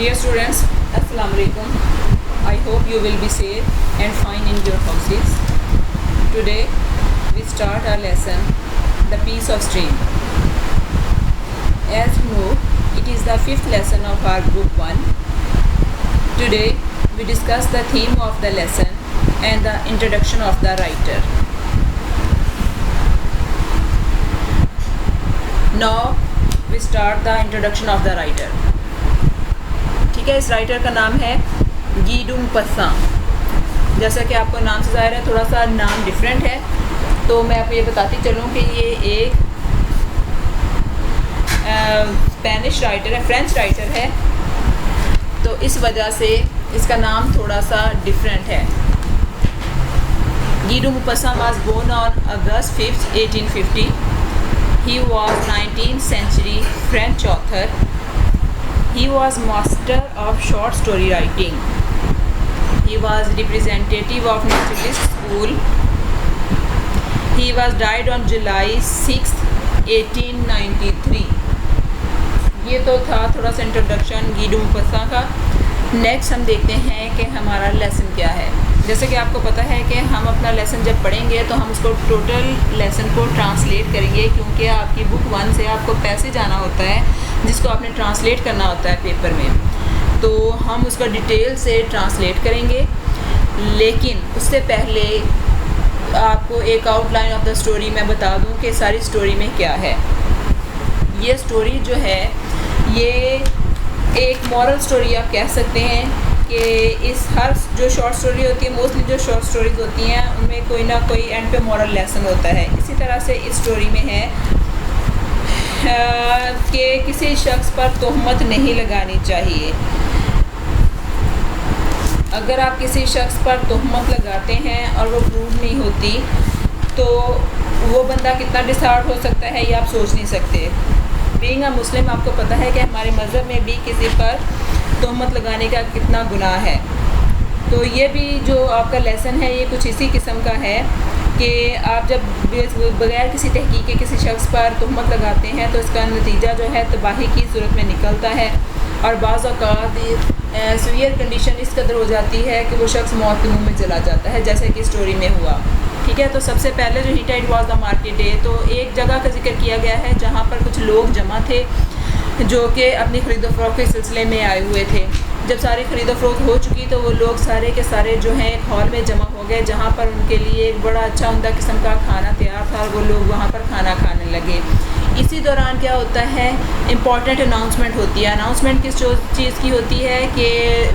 Dear students, Assalamu alaikum. I hope you will be safe and fine in your houses. Today we start our lesson, The Piece of String. As you know, it is the fifth lesson of our group 1. Today we discuss the theme of the lesson and the introduction of the writer. Now we start the introduction of the writer. ठीक है, इस writer का नाम है Guy de मौपाससांट। जैसा कि आपको नाम से ज़ाहिर है, थोड़ा सा नाम डिफरेंट है, तो मैं आपको ये बताती चलूँ कि ये एक स्पेनिश राइटर है, फ्रेंच राइटर है, तो इस वजह से इसका नाम थोड़ा सा डिफरेंट है। Guy de Maupassant was born on August 5th, 1850. He was 19th century French author. He was master of short story writing. He was representative of naturalist school. He was died on July 6th, 1893. ये तो था थोड़ा सा introduction गी de मौपाससांट का। Next हम देखते हैं कि हमारा लेसन क्या है। जैसे कि आपको पता है कि हम अपना लेसन जब पढ़ेंगे तो हम उसको टोटल लेसन को ट्रांसलेट करेंगे, क्योंकि आपकी बुक 1 से आपको पैसेज आना होता है जिसको आपने ट्रांसलेट करना होता है पेपर में, तो हम उसका डिटेल से ट्रांसलेट करेंगे। लेकिन उससे पहले आपको एक आउटलाइन ऑफ द स्टोरी मैं बता दूं कि सारी स्टोरी में क्या है। ये स्टोरी जो है ये एक मॉरल स्टोरी आप कह सकते हैं कि इस हर जो शॉर्ट स्टोरी होती है, मोस्टली जो शॉर्ट स्टोरीज होती हैं उनमें कोई ना कोई एंड पे मॉरल लेसन होता है। इसी तरह से इस स्टोरी में है कि किसी शख्स पर तोहमत नहीं लगानी चाहिए। अगर आप किसी शख्स पर तोहमत लगाते हैं और वो प्रूव नहीं होती तो वो बंदा कितना डिसहार्ट हो सकता है ये आप सोच नहीं सकते। बीइंग अ मुस्लिम आपको पता है कि हमारे मज़हब में भी किसी पर तोहमत लगाने का कितना गुनाह है। तो ये भी जो आपका लेसन है ये कुछ इसी किस्म का है कि आप जब बग़ैर किसी तहकीक के किसी शख्स पर तोहमत लगाते हैं तो इसका नतीजा जो है तबाही की सूरत में निकलता है, और बाज़ औक़ात सीवियर कंडीशन इस कदर हो जाती है कि वो शख्स मौत के मुँह में चला जाता है, जैसे कि स्टोरी में हुआ। ठीक है, तो सबसे पहले जो Hittite was the market day, तो एक जगह का जिक्र किया गया है जहाँ पर कुछ लोग जमा थे जो कि अपनी ख़रीदो फ़रोख्त के सिलसिले में आए हुए थे। जब सारी ख़रीदो फ़रोख्त हो चुकी तो वो लोग सारे के सारे जो हैं एक हॉल में जमा हो गए, जहाँ पर उनके लिए एक बड़ा अच्छा उम्दा किस्म का खाना तैयार था और वो लोग वहाँ पर खाना खाने लगे। इसी दौरान क्या होता है, इम्पॉर्टेंट अनाउंसमेंट होती है। अनाउंसमेंट किस चीज़ की होती है कि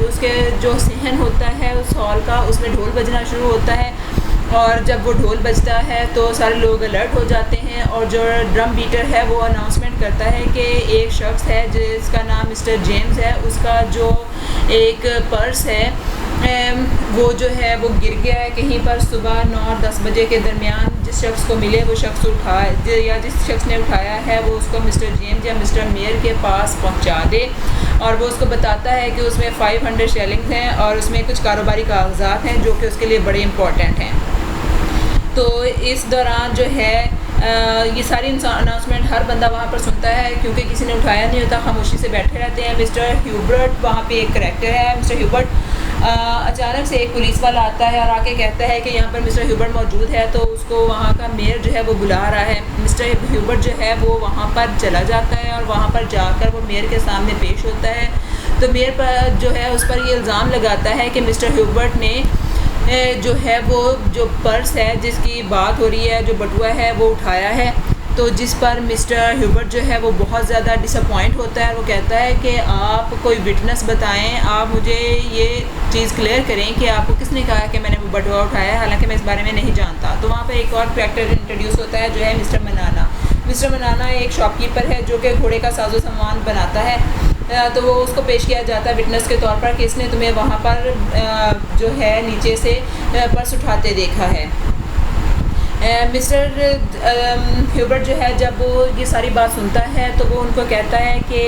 उसके जो सहन होता है उस हॉल का, उसमें ढोल बजना शुरू होता है, और जब वो ढोल बजता है तो सारे लोग अलर्ट हो जाते हैं, और जो ड्रम बीटर है वो अनाउंसमेंट करता है कि एक शख्स है जिसका नाम मिस्टर जेम्स है, उसका जो एक पर्स है वो जो है वो गिर गया है कहीं पर सुबह 9 और 10 बजे के दरमियान। जिस शख्स को मिले वो शख्स उठाए या जिस शख्स ने उठाया है वो उसको मिस्टर जेम्स या मिस्टर मेयर के पास पहुंचा दे, और वो उसको बताता है कि उसमें 500 शेलिंग्स हैं और उसमें कुछ कारोबारी कागजात हैं जो कि उसके लिए बड़े इम्पॉर्टेंट हैं। तो इस दौरान जो है ये सारी अनाउंसमेंट हर बंदा वहाँ पर सुनता है, क्योंकि किसी ने उठाया नहीं होता, खामोशी से बैठे रहते हैं। मिस्टर ह्यूबर्ट वहाँ पे एक करैक्टर है। मिस्टर ह्यूबर्ट अचानक से एक पुलिस वाला आता है और आके कहता है कि यहाँ पर मिस्टर ह्यूबर्ट मौजूद है, तो उसको वहाँ का मेयर जो है वो बुला रहा है। मिस्टर ह्यूबर्ट जो है वो वहाँ पर चला जाता है और वहाँ पर जाकर वो मेयर के सामने पेश होता है। तो मेयर पर जो है उस पर ये इल्ज़ाम लगाता है कि मिस्टर ह्यूबर्ट ने जो है वो जो पर्स है जिसकी बात हो रही है, जो बटुआ है वो उठाया है, तो जिस पर मिस्टर ह्यूबर्ट जो है वो बहुत ज़्यादा डिसअपॉइंट होता है। वो कहता है कि आप कोई विटनेस बताएं, आप मुझे ये चीज़ क्लियर करें कि आपको किसने कहा कि मैंने वो बटुआ उठाया है, हालांकि मैं इस बारे में नहीं जानता। तो वहाँ पर एक और करैक्टर इंट्रोड्यूस होता है जो है मिस्टर मनाना। मिस्टर मनाना एक शॉपकीपर है जो कि घोड़े का साजो सामान बनाता है, तो वो उसको पेश किया जाता है विटनेस के तौर पर कि इसने तुम्हें वहाँ पर जो है नीचे से पर्स उठाते देखा है। मिस्टर ह्यूबर्ट जो है जब वो ये सारी बात सुनता है तो वो उनको कहता है कि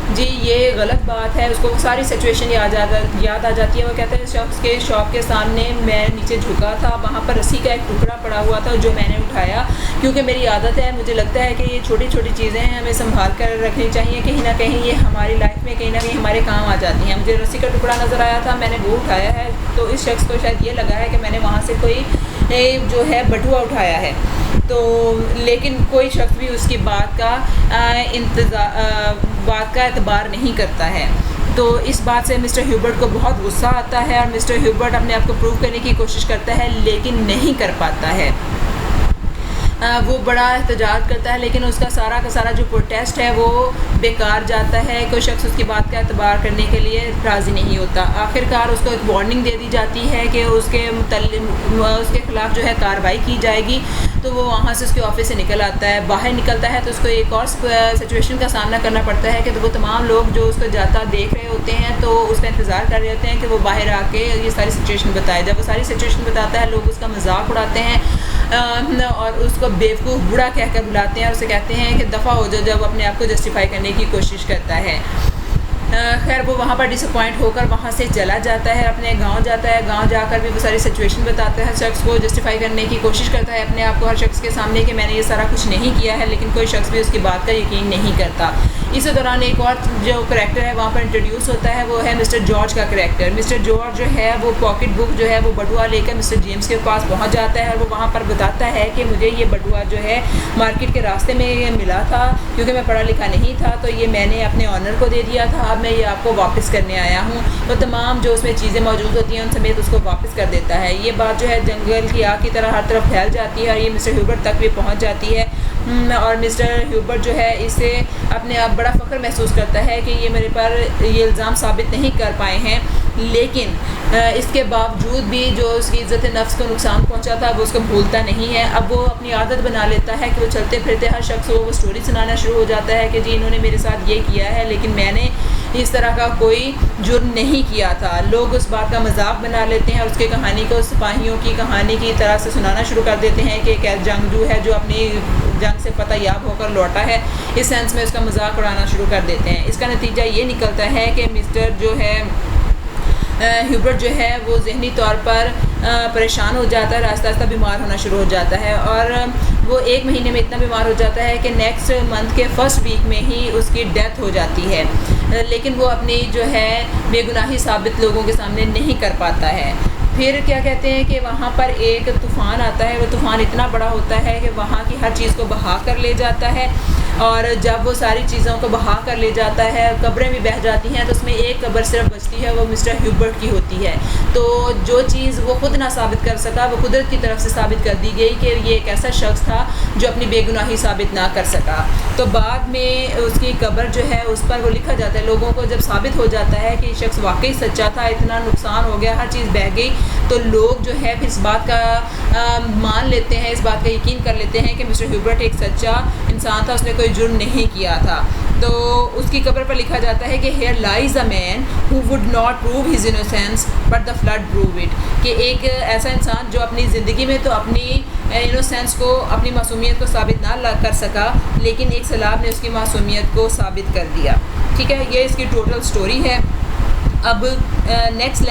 जी ये गलत बात है, उसको सारी सिचुएशन याद आ जाती है। वो कहता है शख्स के शॉप के सामने मैं नीचे झुका था, वहाँ पर रस्सी का एक टुकड़ा पड़ा हुआ था जो मैंने उठाया, क्योंकि मेरी आदत है, मुझे लगता है कि ये छोटी छोटी चीज़ें हैं, हमें संभाल कर रखनी चाहिए। कहीं ना कहीं ये हमारी लाइफ में कहीं ना कहीं हमारे काम आ जाती हैं। मुझे रस्सी का टुकड़ा नज़र आया था, मैंने वो उठाया है, तो इस शख्स को शायद ये लगा है कि मैंने वहाँ से कोई जो है बटुआ उठाया है। तो लेकिन कोई शख्स भी उसकी बात का एतबार नहीं करता है। तो इस बात से मिस्टर ह्यूबर्ट को बहुत गुस्सा आता है और मिस्टर ह्यूबर्ट अपने आप को प्रूव करने की कोशिश करता है, लेकिन नहीं कर पाता है। वो बड़ा एहतजाज करता है, लेकिन उसका सारा का सारा जो प्रोटेस्ट है वो बेकार जाता है। कोई शख्स उसकी बात का एतबार करने के लिए राज़ी नहीं होता। आखिरकार उसको एक वार्निंग दे दी जाती है कि उसके ख़िलाफ़ जो है कार्रवाई की जाएगी। तो वो वहाँ से उसके ऑफिस से निकल आता है। बाहर निकलता है तो उसको एक और सिचुएशन का सामना करना पड़ता है कि तो वो तमाम लोग जो उसको जाता देख रहे होते हैं तो उसका इंतज़ार कर रहे होते हैं कि वो बाहर आके ये सारी सिचुएशन बताए। जब वो सारी सिचुएशन बताता है, लोग उसका मजाक उड़ाते हैं और उसको बेवकूफ़ बूढ़ा कहकर बुलाते हैं और उसे कहते हैं कि दफ़ा हो जाओ, जब अपने आप को जस्टिफाई करने की कोशिश करता है। खैर वो वहाँ पर डिसअपॉइंट होकर वहाँ से चला जाता है, अपने गांव जाता है। गांव जाकर भी वो सारी सिचुएशन बताता है, शख्स को जस्टिफाई करने की कोशिश करता है अपने आप को हर शख्स के सामने कि मैंने ये सारा कुछ नहीं किया है, लेकिन कोई शख्स भी उसकी बात का यकीन नहीं करता। इसी दौरान एक और जो करैक्टर है वहाँ पर इंट्रोड्यूस होता है, वो है मिस्टर जॉर्ज का करैक्टर। मिस्टर जॉर्ज जो है वो पॉकेट बुक जो है वो बटुआ लेकर मिस्टर जेम्स के पास पहुँच जाता है और वो वहाँ पर बताता है कि मुझे ये बटुआ जो है मार्केट के रास्ते में ये मिला था, क्योंकि मैं पढ़ा लिखा नहीं था, तो ये मैंने अपने ऑनर को दे दिया था, अब मैं ये आपको वापस करने आया हूँ। तो तमाम जो उसमें चीज़ें मौजूद होती हैं उन समेत उसको वापस कर देता है। ये बात जो है जंगल की आग की तरह हर तरफ फैल जाती है और ये मिस्टर ह्यूबर्ट तक भी पहुँच जाती है। और मिस्टर ह्यूबर्ट जो है इससे अपने आप बड़ा फ़ख्र महसूस करता है कि ये मेरे पर ये इल्ज़ाम साबित नहीं कर पाए हैं, लेकिन इसके बावजूद भी जो उसकी इज़्ज़त नफ्स को नुकसान पहुंचा था वो उसको भूलता नहीं है। अब वो अपनी आदत बना लेता है कि वो चलते फिरते हर शख्स को वो स्टोरी सुनाना शुरू हो जाता है कि जी इन्होंने मेरे साथ ये किया है, लेकिन मैंने इस तरह का कोई जुर्म नहीं किया था। लोग उस बात का मजाक बना लेते हैं और उसकी कहानी को सिपाहियों की कहानी की तरह से सुनाना शुरू कर देते हैं कि एक जंगजू है जो अपनी जंग से फतेहयाब होकर लौटा है, इस सेंस में उसका मजाक उड़ाना शुरू कर देते हैं। इसका नतीजा ये निकलता है कि मिस्टर जो है ह्यूबर्ट जो है वो ज़हनी तौर पर परेशान हो जाता है, आस्ता आस्ता बीमार होना शुरू हो जाता है और वो 1 महीने में इतना बीमार हो जाता है कि नेक्स्ट मंथ के फर्स्ट वीक में ही उसकी डेथ हो जाती है। लेकिन वो अपनी जो है बेगुनाही साबित लोगों के सामने नहीं कर पाता है। फिर क्या कहते हैं कि वहाँ पर एक तूफ़ान आता है। वो तूफ़ान इतना बड़ा होता है कि वहाँ की हर चीज़ को बहा कर ले जाता है और जब वो सारी चीज़ों को बहा कर ले जाता है, कब्रें भी बह जाती हैं, तो उसमें एक कब्र सिर्फ बचती है, वो मिस्टर ह्यूबर्ट की होती है। तो जो चीज़ वो खुद ना साबित कर सका वो कुदरत की तरफ से साबित कर दी गई कि ये एक ऐसा शख्स था जो अपनी बेगुनाही साबित ना कर सका। तो बाद में उसकी कब्र जो है उस पर वो लिखा जाता है। लोगों को जब साबित हो जाता है कि शख्स वाकई सच्चा था, इतना नुकसान हो गया, हर चीज़ बह गई, तो लोग जो है फिर इस बात का मान लेते हैं, इस बात का यकीन कर लेते हैं कि मिस्टर ह्यूबर्ट एक सच्चा इंसान था, उसने कोई जुर्म नहीं किया था। तो उसकी कब्र पर लिखा जाता है कि here lies a man who would not prove his innocence but the flood prove it, कि एक ऐसा इंसान जो अपनी ज़िंदगी में तो अपनी इनोसेंस को, अपनी मासूमियत को साबित ना कर सका, लेकिन एक सैलाब ने उसकी मासूमियत को साबित कर दिया। ठीक है, ये इसकी टोटल स्टोरी है। अब नेक्स्ट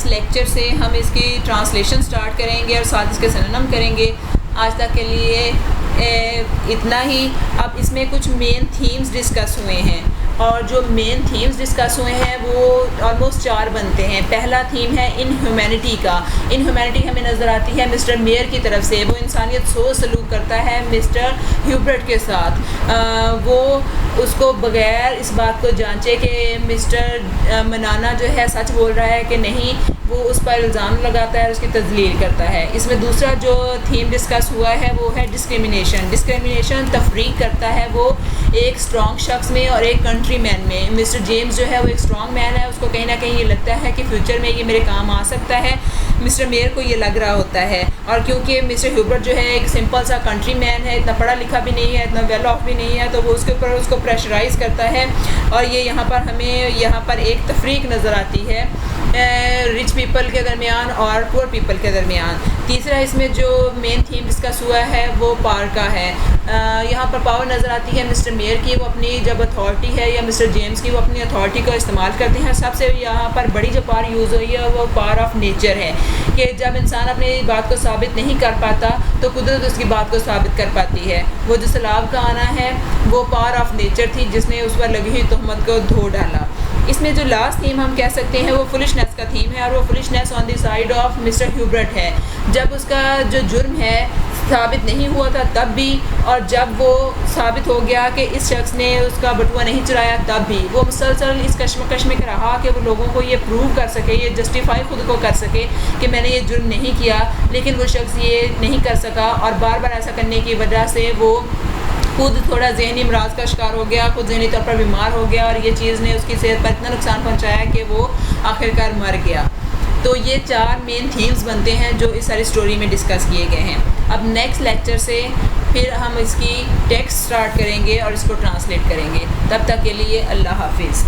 लेक्चर से हम इसकी ट्रांसलेशन स्टार्ट करेंगे और साथ इसके सिनोनिम करेंगे। आज तक के लिए इतना ही। अब इसमें कुछ मेन थीम्स डिस्कस हुए हैं और जो मेन थीम्स डिस्कस हुए हैं वो ऑलमोस्ट 4 बनते हैं। पहला थीम है इनह्यूमैनिटी का। इनह्यूमैनिटी हमें नज़र आती है मिस्टर मेयर की तरफ से। वो इंसानियत सो सलूक करता है मिस्टर ह्यूबर्ट के साथ। वो उसको बग़ैर इस बात को जांचे कि मिस्टर मनाना जो है सच बोल रहा है कि नहीं, वो उस पर इल्ज़ाम लगाता है, उसकी तज़लील करता है। इसमें दूसरा जो थीम डिस्कस हुआ है वो है डिस्क्रिमिनेशन। डिस्क्रिमिनेशन तफरीक करता है वो एक स्ट्रॉन्ग शख्स में और एक कंट्री मैन में। मिस्टर जेम्स जो है वो एक स्ट्रॉन्ग मैन है, उसको कहीं ना कहीं ये लगता है कि फ्यूचर में ये मेरे काम आ सकता है। मिस्टर मेयर को ये लग रहा होता है, और क्योंकि मिस्टर ह्यूबर्ट जो है एक सिंपल सा कंट्री मैन है, इतना पढ़ा लिखा भी नहीं है, इतना वेल ऑफ भी नहीं है, तो वो उसके ऊपर उसको प्रेशराइज़ करता है। और ये यहाँ पर एक तफरीक नज़र आती है रिच पीपल के दरमियान और पुअर पीपल के दरमियान। तीसरा इसमें जो मेन थीम डिस्कस हुआ है वो पार का है। यहाँ पर पावर नज़र आती है मिस्टर मेयर की, वो अपनी जब अथॉरिटी है, या मिस्टर जेम्स की, वो अपनी अथॉरिटी को इस्तेमाल करते हैं। सबसे यहाँ पर बड़ी जो पावर यूज़ हुई है वो पावर ऑफ नेचर है, कि जब इंसान अपनी बात को साबित नहीं कर पाता तो कुदरत उसकी बात को साबित कर पाती है। वो जो सैलाब का आना है वो पावर ऑफ नेचर थी जिसने उस पर लगी हुई तहमत को धो डाला। इसमें जो लास्ट थीम हम कह सकते हैं वो फुलिशनेस का थीम है, और वो foolishness on the side of mister Hubert है। जब उसका जो जुर्म है साबित नहीं हुआ था तब भी, और जब वो साबित हो गया कि इस शख्स ने उसका बटुआ नहीं चुराया तब भी, वो मुसलसल इस कश्मकश में रहा कि वो लोगों को ये प्रूव कर सके, ये जस्टिफाई खुद को कर सके कि मैंने ये जुर्म नहीं किया, लेकिन वो शख्स ये नहीं कर सका, और बार बार ऐसा करने की वजह से वो खुद थोड़ा जहनी अमराज का शिकार हो गया, खुद जहनी तौर पर बीमार हो गया, और ये चीज़ ने उसकी सेहत पर इतना नुकसान पहुँचाया कि वो आखिरकार मर गया। तो ये 4 मेन थीम्स बनते हैं जो इस सारी स्टोरी में डिस्कस किए गए हैं। अब नेक्स्ट लेक्चर से फिर हम इसकी टेक्स्ट स्टार्ट करेंगे और इसको ट्रांसलेट करेंगे। तब तक के लिए अल्लाह हाफिज़।